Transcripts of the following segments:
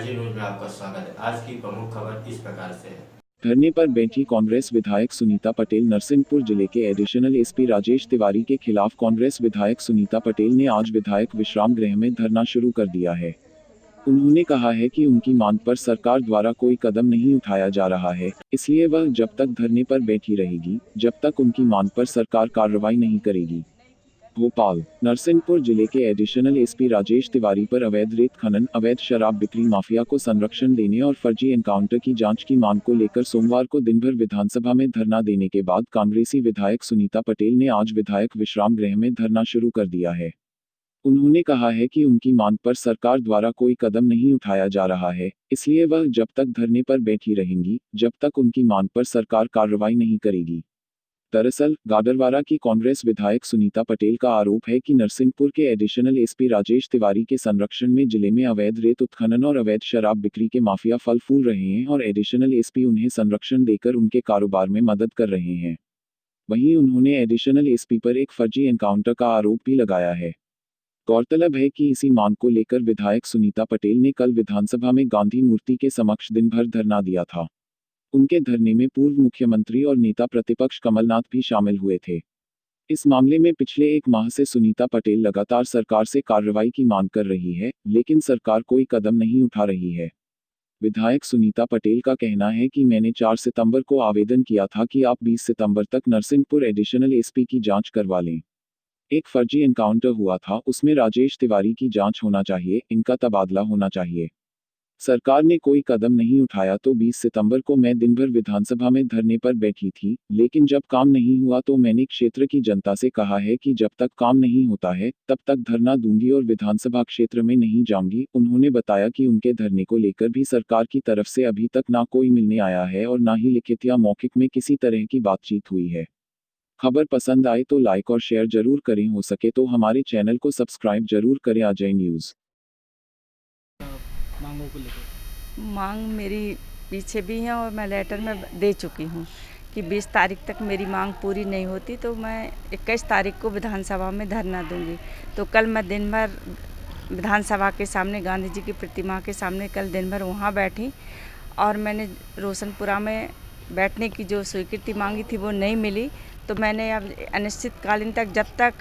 Ajay news में आपका स्वागत है। आज की प्रमुख खबर इस प्रकार से है। धरने पर बैठी कांग्रेस विधायक सुनीता पटेल। नरसिंहपुर जिले के एडिशनल एसपी राजेश तिवारी के खिलाफ कांग्रेस विधायक सुनीता पटेल ने आज विधायक विश्राम गृह में धरना शुरू कर दिया है। उन्होंने कहा है कि उनकी मांग पर सरकार द्वारा कोई कदम नहीं उठाया जा रहा है, इसलिए वह जब तक धरने पर बैठी रहेगी, जब तक उनकी मांग पर सरकार कार्रवाई नहीं करेगी। भोपाल। नरसिंहपुर जिले के एडिशनल एसपी राजेश तिवारी पर अवैध रेत खनन, अवैध शराब बिक्री माफिया को संरक्षण देने और फर्जी एनकाउंटर की जांच की मांग को लेकर सोमवार को दिन भर विधानसभा में धरना देने के बाद कांग्रेसी विधायक सुनीता पटेल ने आज विधायक विश्राम गृह में धरना शुरू कर दिया है। उन्होंने कहा है कि उनकी मांग पर सरकार द्वारा कोई कदम नहीं उठाया जा रहा है, इसलिए वह जब तक धरने पर बैठी रहेंगी, जब तक उनकी मांग पर सरकार कार्रवाई नहीं करेगी। दरअसल, गाडरवारा की कांग्रेस विधायक सुनीता पटेल का आरोप है कि नरसिंहपुर के एडिशनल एसपी राजेश तिवारी के संरक्षण में जिले में अवैध रेत उत्खनन और अवैध शराब बिक्री के माफिया फल फूल रहे हैं और एडिशनल एसपी उन्हें संरक्षण देकर उनके कारोबार में मदद कर रहे हैं। वहीं उन्होंने एडिशनल एसपी पर एक फर्जी एनकाउंटर का आरोप भी लगाया है। गौरतलब है कि इसी मांग को लेकर विधायक सुनीता पटेल ने कल विधानसभा में गांधी मूर्ति के समक्ष दिन भर धरना दिया था। उनके धरने में पूर्व मुख्यमंत्री और नेता प्रतिपक्ष कमलनाथ भी शामिल हुए थे। इस मामले में पिछले एक माह से सुनीता पटेल लगातार सरकार से कार्रवाई की मांग कर रही है, लेकिन सरकार कोई कदम नहीं उठा रही है। विधायक सुनीता पटेल का कहना है कि मैंने 4 सितंबर को आवेदन किया था कि आप 20 सितंबर तक नरसिंहपुर एडिशनल एसपी की जांच करवा लें। एक फर्जी एनकाउंटर हुआ था, उसमें राजेश तिवारी की जांच होना चाहिए, इनका तबादला होना चाहिए। सरकार ने कोई कदम नहीं उठाया तो 20 सितंबर को मैं दिन भर विधानसभा में धरने पर बैठी थी, लेकिन जब काम नहीं हुआ तो मैंने क्षेत्र की जनता से कहा है कि जब तक काम नहीं होता है, तब तक धरना दूंगी और विधानसभा क्षेत्र में नहीं जाऊंगी। उन्होंने बताया कि उनके धरने को लेकर भी सरकार की तरफ से अभी तक ना कोई मिलने आया है और ना ही लिखित या मौखिक में किसी तरह की बातचीत हुई है। खबर पसंद आए तो लाइक और शेयर जरूर करें, हो सके तो हमारे चैनल को सब्सक्राइब जरूर करें। अजय न्यूज़। मांगों को लेकर मांग मेरी पीछे भी है और मैं लेटर में दे चुकी हूँ कि 20 तारीख तक मेरी मांग पूरी नहीं होती तो मैं 21 तारीख को विधानसभा में धरना दूंगी। तो कल मैं दिन भर विधानसभा के सामने गांधी जी की प्रतिमा के सामने कल दिन भर वहाँ बैठी और मैंने रोशनपुरा में बैठने की जो स्वीकृति मांगी थी वो नहीं मिली। तो मैंने अब अनिश्चितकालीन तक जब तक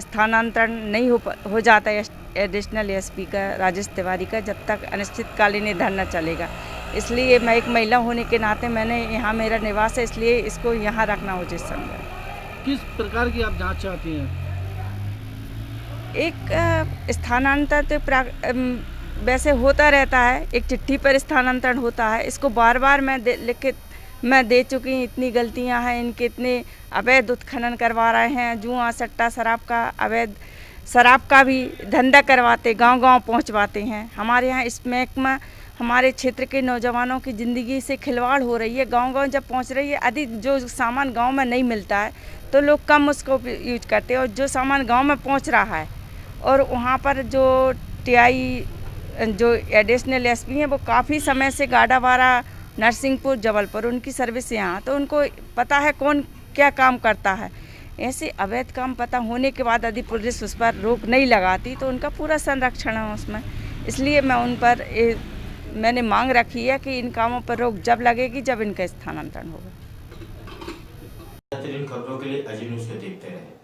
स्थानांतरण नहीं हो जाता है एडिशनल एसपी का राजेश तिवारी का, जब तक अनिश्चितकालीन ये धरना चलेगा। इसलिए मैं एक महिला होने के नाते मैंने यहाँ मेरा निवास है, इसलिए इसको यहाँ रखना उचित समझा। किस प्रकार की आप जांच चाहती हैं? एक स्थानांतरण तो वैसे होता रहता है, एक चिट्ठी पर स्थानांतरण होता है। इसको बार बार मैं दे चुकी हूँ। इतनी गलतियाँ हैं इनके, इतने अवैध उत्खनन करवा रहे हैं, जुआ सट्टा शराब का अवैध शराब का भी धंधा करवाते, गांव-गांव पहुंचवाते हैं। हमारे यहाँ इस महकमा हमारे क्षेत्र के नौजवानों की ज़िंदगी से खिलवाड़ हो रही है। गांव-गांव जब पहुंच रही है, अधिक जो सामान गांव में नहीं मिलता है तो लोग कम उसको यूज करते हैं और जो सामान गांव में पहुंच रहा है और वहाँ पर जो टीआई जो एडिशनल एसपी हैं वो काफ़ी समय से गाडावारा, नरसिंहपुर, जबलपुर उनकी सर्विस यहाँ, तो उनको पता है कौन क्या काम करता है। ऐसे अवैध काम पता होने के बाद यदि पुलिस उस पर रोक नहीं लगाती तो उनका पूरा संरक्षण है उसमें। इसलिए मैं उन पर मैंने मांग रखी है कि इन कामों पर रोक जब लगेगी जब इनका स्थानांतरण होगा। इन खबरों के लिए अजय न्यूज़ को देखते रहें।